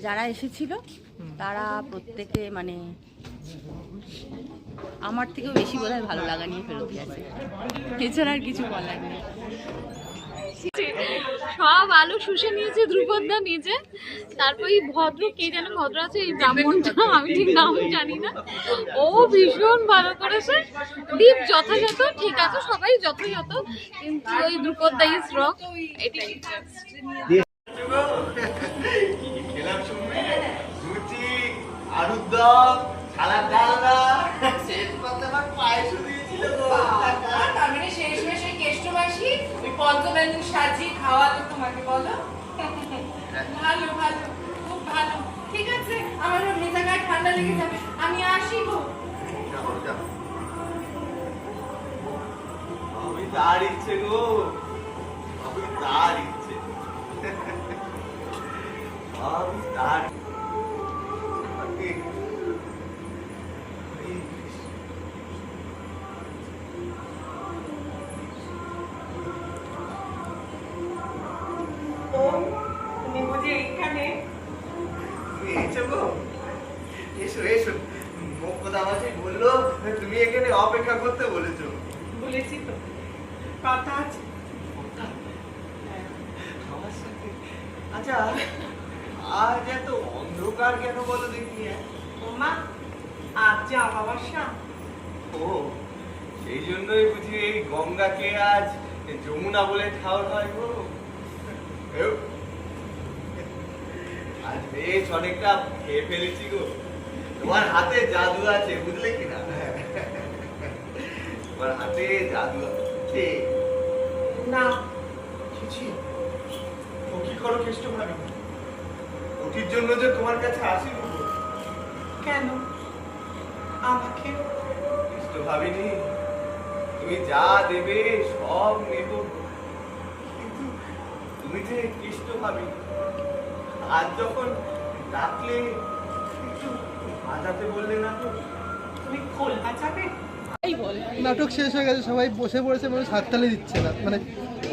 যারা এসেছিল তারা প্রত্যেকে মানে আমার থেকেও বেশি বোধহয় ভালো লাগা নিয়ে ফেরত গেছে, এছাড়া আর কিছু বলার নেই। সব আলু শুষে নিয়েছে ধ্রুপদা নিজে, তারপর এই ভদ্র কে যেন ভদ্র আছে এই ব্রাহ্মণটা, আমি ঠিক নাম জানি না, ও ভীষণ ভালো করেছে। দীপ যথাযথ ঠিক আছে, সবাই যথাযথ, কিন্তু ওই ধ্রুপদা ইজ রক, এটাই। পঞ্চব্যঞ্জন সাজিয়ে খাওয়ালো তোমাকে, বলো? ভালো ভালো, খুব ভালো। ঠিক আছে, আমার মেজা গায়ে ঠান্ডা লেগে যাবে, আমি আসি গো। আমি তার ইচ্ছে গো, আমি তার ইচ্ছে, আমি তার বললো তুমি এখানে অপেক্ষা করতে বলেছো। বলেছি তো, কথা আছে আমার সাথে। আচ্ছা, আজ এত অন্ধকার কেন বলো দেখি? মা, আজ যে অমাবস্যা। ও, সেই জন্যই বুঝি এই গঙ্গাকে আজ যমুনা বলে ঠাউর হয় গো। আজ বেশ অনেকটা খেয়ে ফেলেছি গো। তোমার হাতে জাদু আছে, বুঝলে কিনা? তোমার হাতে জাদু আছে না। ও কি করো কেষ্ট ভাবি? ওটির জন্য যে তোমার কাছে আসি গো। কেন আমাকে? কেষ্ট ভাবিনি, তুমি যা দেবে সব নেব, কিন্তু তুমি যে কেষ্ট ভাবি, আজ যখন ডাকলে একটু বাজাতে বললে না তো? তুমি খোল বাঁচাবে? নাটক শেষ হয়ে গেছে, সবাই বসে পড়েছে, মানুষ হাততালি দিচ্ছে না, মানে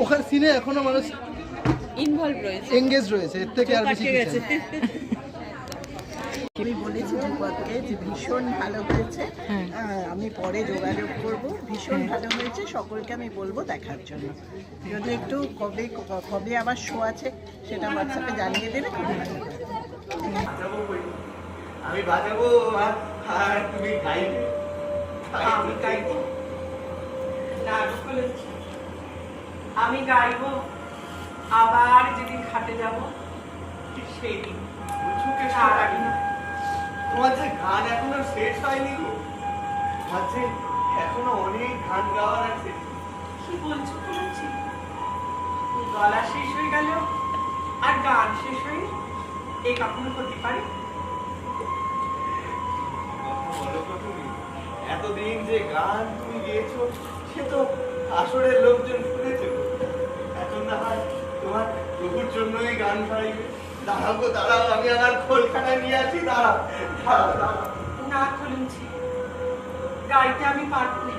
ওখানে সিনে এখনো মানুষ ইনভলভ রয়েছে, এঙ্গেজ রয়েছে, এর থেকে আর বেশি কিছু না। আমি বলেছি ধ্রুপদকে যে ভীষণ ভালো হয়েছে, আমি পরে যোগাযোগ করব, ভীষণ ভালো হয়েছে, সকলকে আমি বলবো দেখার জন্য। যদি একটু কবে কবে আবার শো আছে সেটা হোয়াটসঅ্যাপে জানিয়ে দেবে। বাজাবো বই, আমি বাজাবো আর তুমি গাইবে। আমি গাইবো, আমি গাইবো আবার যেদিন ঘাটে যাব ঠিক সেই দিন। তোমার যে গান এখনো শেষ হয়নি গো, তোমার যে এখনো অনেক গান গাওয়ার আছে। কি বলছো বলছি? গলা শেষ হয়ে গেল আর গান শেষ হয়নি, এই কখনো হতে পারে? বলো তো তুমি, এতদিন যে গান তুমি গেয়েছো সে তো আসরের লোকজন শুনেছে। এখন না হয় তোমার প্রভুর জন্যই গান গাইবে। দাঁড়াও গো দাঁড়াও, আমি আমার খোলখানা নিয়ে আসি। দাঁড়াও দাঁড়াও দাঁড়াও। না খুলুনছি, গাইতে আমি পারবো না,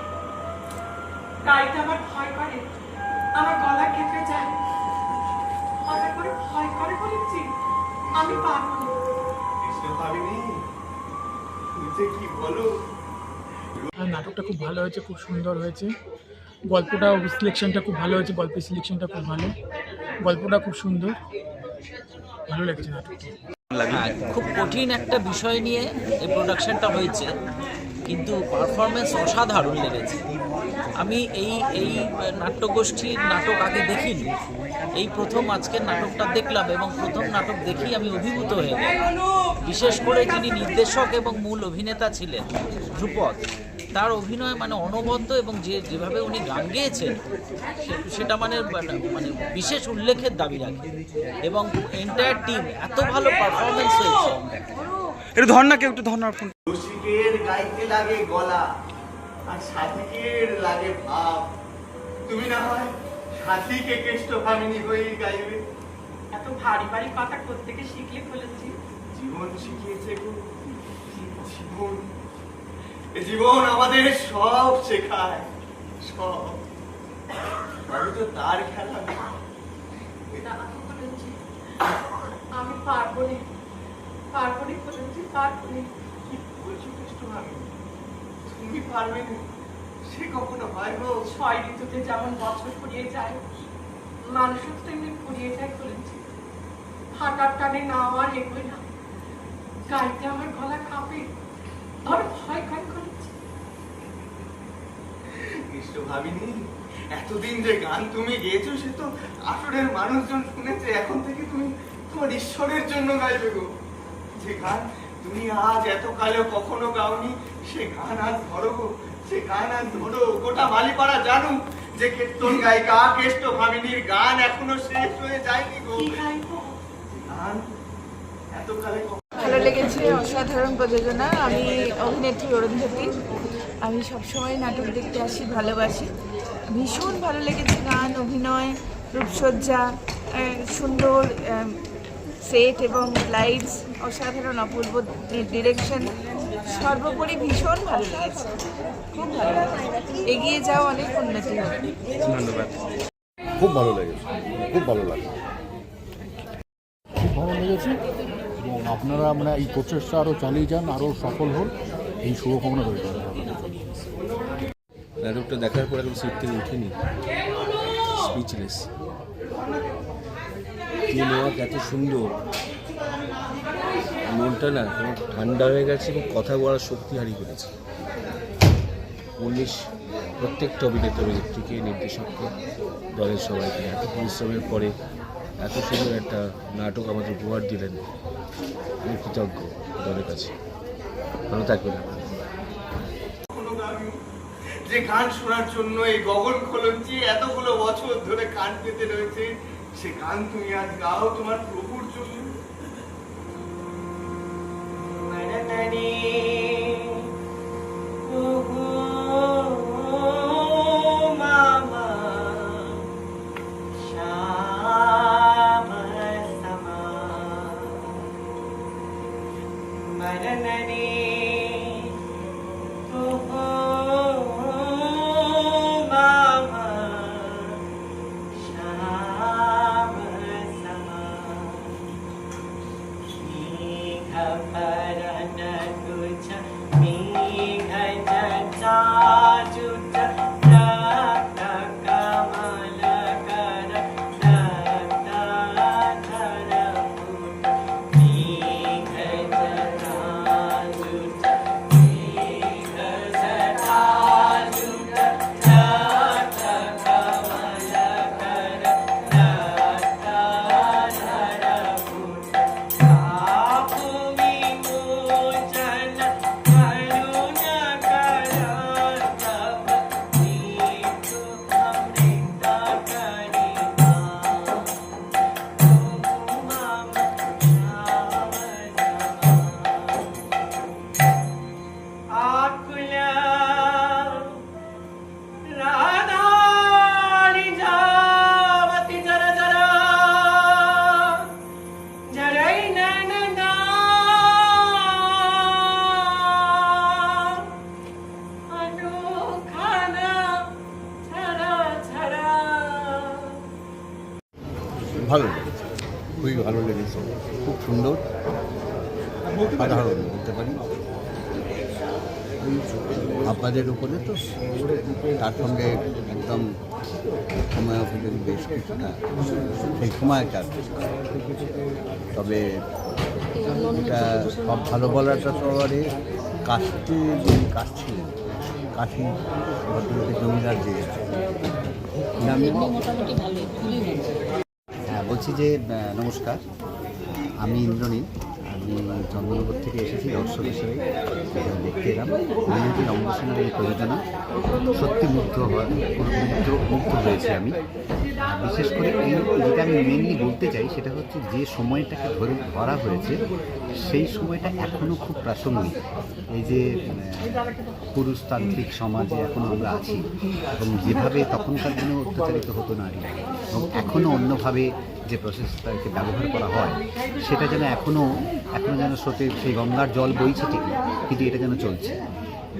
গাইতে আমার ভয় করে, আমার গলা কেঁপে যায়, হঠাৎ করে ভয় করে বলেছি, আমি পারবো না। কৃষ্ণ ভাবিনি, তুমি যে কি বলো। নাটকটা খুব ভালো হয়েছে, খুব সুন্দর হয়েছে, গল্পটা সিলেকশনটা খুব ভালো হয়েছে, গল্পের সিলেকশনটা খুব ভালো, গল্পটা খুব সুন্দর, ভালো লেগেছে নাটকটা। খুব কঠিন একটা বিষয় নিয়ে এই প্রোডাকশনটা হয়েছে, কিন্তু পারফরমেন্স অসাধারণ লেগেছে। আমি এই নাট্যগোষ্ঠীর নাটক আগে দেখিনি, এই প্রথম আজকের নাটকটা দেখলাম এবং প্রথম নাটক দেখেই আমি অভিভূত হয়ে গেলাম। বিশেষ করে যিনি নির্দেশক এবং মূল অভিনেতা ছিলেন ধ্রুপদ, তার অভিনয় মানে অনবদ্য, এবং যেভাবে উনি গান গেয়েছেন সেটা মানে বিশেষ উল্লেখের দাবি রাখে, এবং এন্টায়ার টিম এত ভালো পারফরমেন্স হয়েছে। একটু ধর না, কেউ একটু ধর না। রসিকের গাইতে লাগে গলা আর সাথীকের লাগে ভাব। তুমি না হয় সাথীকে কেষ্ট ভাবিনি হয়ে গাইবে। এত ভারী ভারী কথা প্রত্যেকে শিখলে ফেলেছি। জীবন শিখিয়েছে গো, জীবন। জীবন আমাদের সব শেখায়, সব। আমি তো তার খেলা। আমি পারবো না, পারবো না বলেছি, পারবো না। কি বলছো কৃষ্ণ ভাবি? তুমি পারবে না? সে কখনো হয় গো? 6 ঋতুতে যেমন বছর ফুরিয়ে যায়, মানুষও তেমনি ফুরিয়ে যায় বলেছি। হাঁটার টানে না আমার এগোয় না, গাইতে আমার গলা কাঁপে, আর ভয় করে করেছি। কৃষ্ণ ভাবিনি, এতদিন যে গান তুমি গেয়েছো সে তো আসরের মানুষজন শুনেছে। এখন থেকে তুমি তোমার ঈশ্বরের জন্য গাইবে গো। যে গান তুমি আজ এতকালে কখনো গাওনি, সে গান আজ ধরো গো, সে গান আজ ধরো। গোটা মালিপাড়া জানুক যে কীর্তন গায়িকা কেষ্ট ভাবিনীর গান এখনো শেষ হয়ে যায়নি গো। কি গাইবো? গান এতকালে ভালো লেগেছে, অসাধারণ প্রযোজনা। আমি অভিনেত্রী অরুন্ধতী, আমি সবসময় নাটক দেখতে আসি, ভালোবাসি। ভীষণ ভালো লেগেছে গান, অভিনয়, রূপসজ্জা, সুন্দর সেট এবং লাইটস, অসাধারণ অপূর্ব ডিরেকশন, সর্বোপরি ভীষণ ভালো লেগেছে, খুব ভালো লেগেছে। এগিয়ে যাও, অনেক উন্নতি হবে। ধন্যবাদ। খুব ভালো লেগেছে, খুব ভালো লাগে, খুব ভালো লেগেছে। এবং আপনারা মানে এই প্রচেষ্টা আরও চালিয়ে যান, আরও সফল হন, এই শুভকামনা রইল আপনাদের জন্য। নাটকটা দেখার পর এখন সিট থেকে উঠিনি, স্পিচলেস। নেওয়াক এত সুন্দর, মনটা না ঠান্ডা হয়ে গেছে এবং কথা বলার শক্তি হারিয়ে ফেলেছে। 19 প্রত্যেকটা অভিনেত্রীকে, নির্দেশককে, দলের সবাইকে এত পরিশ্রমের পরে এত সুন্দর একটা নাটক আমাদের উপহার দিলেন। আমি কৃতজ্ঞ দলের কাছে। ভালো থাকবেন আপনারা। যে গান শোনার জন্য এই গগন খোলঞ্চি এতগুলো বছর ধরে কান পেতে রয়েছে, সে গান তুমি আজ গাও তোমার প্রভুর জন্য। ভালো লেগেছে, খুবই ভালো লেগেছে, খুব সুন্দর, সাধারণ বলতে পারি। আপনাদের উপরে তো তার সঙ্গে একদম হোমিওপ্যাথির বেশ কিছুটা সেই সময়কার। তবে এটা সব ভালো বলাটা তো আরে কাশতে যিনি কাশছিলেন, কাশি ভদ্রলোকের জমিদার যে হ্যাঁ বলছি যে নমস্কার, আমি ইন্দ্রনীল, আমি চন্দ্রনগর থেকে এসেছি দর্শক হিসেবে দেখতে এলাম। মিনতি রঙ্গসেনার এই প্রযোজনা সত্যি মুগ্ধ হয়েছে আমি। বিশেষ করে যেটা আমি মেনলি বলতে চাই সেটা হচ্ছে যে সময়টাকে ধরা হয়েছে সেই সময়টা এখনও খুব প্রাসঙ্গিক। এই যে পুরুষতান্ত্রিক সমাজে এখনও আমরা আছি এবং যেভাবে তখনকার দিনে অত্যাচারিত হতো নারী এবং এখনও অন্যভাবে যে প্রসেসটাকে ব্যবহার করা হয় সেটা যেন এখনও যেন স্রোতে সেই গঙ্গার জল বইছে ঠিকই, কিন্তু এটা যেন চলছে।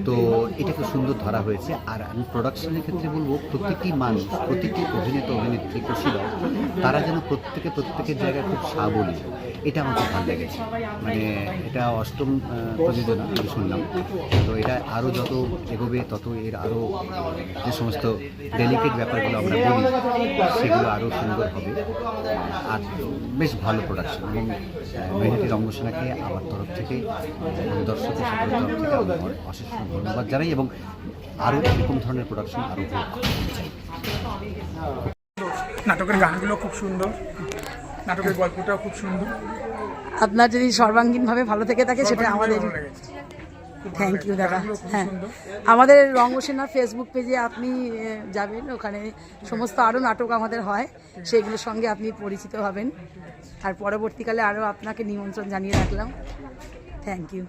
তো এটা খুব সুন্দর ধরা হয়েছে। আর আমি প্রোডাকশনের ক্ষেত্রে বলবো প্রতিটি মানুষ, প্রতিটি অভিনেতা অভিনেত্রী কুশীল, তারা যেন প্রত্যেকের জায়গায় খুব সাবলীল, এটা আমার খুব ভালো লেগেছে। মানে এটা অষ্টম প্রযোজনা আমি শুনলাম, তো এটা আরও যত এগোবে তত এর আরও যে সমস্ত ডেলিকেট ব্যাপারগুলো আমরা বলি সেগুলো আরও সুন্দর হবে। আর বেশ ভালো প্রোডাকশন, এবং মেহেদী রঙ্গসেনাকে আমার তরফ থেকে এবং দর্শকের সকলের তরফ থেকে আমার অশেষ ধন্যবাদ জানাই, এবং আরও এরকম ধরনের প্রোডাকশন আরও হোক চাই। নাটকের গানগুলো খুব সুন্দর, নাটকের গল্পটাও খুব সুন্দর। আপনার যদি সর্বাঙ্গীনভাবে ভালো থেকে থাকে সেটা আমাদের ভালো লেগেছে। থ্যাংক ইউ দাদা। গানগুলো খুব হ্যাঁ, সুন্দর। আমাদের রঙ্গসেনার ফেসবুক পেজে আপনি যাবেন, ওখানে সমস্ত আরও নাটক আমাদের হয়, সেইগুলোর সঙ্গে আপনি পরিচিত হবেন। আর পরবর্তীকালে আরও আপনাকে নিমন্ত্রণ জানিয়ে রাখলাম। Thank you.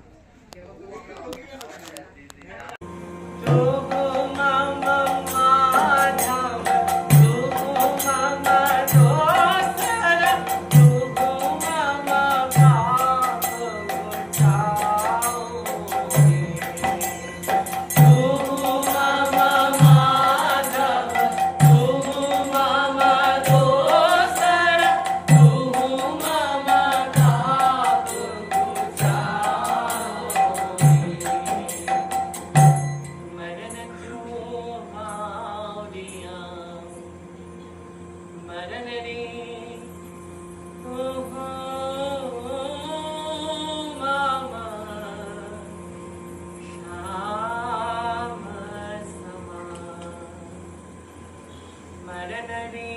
Maranari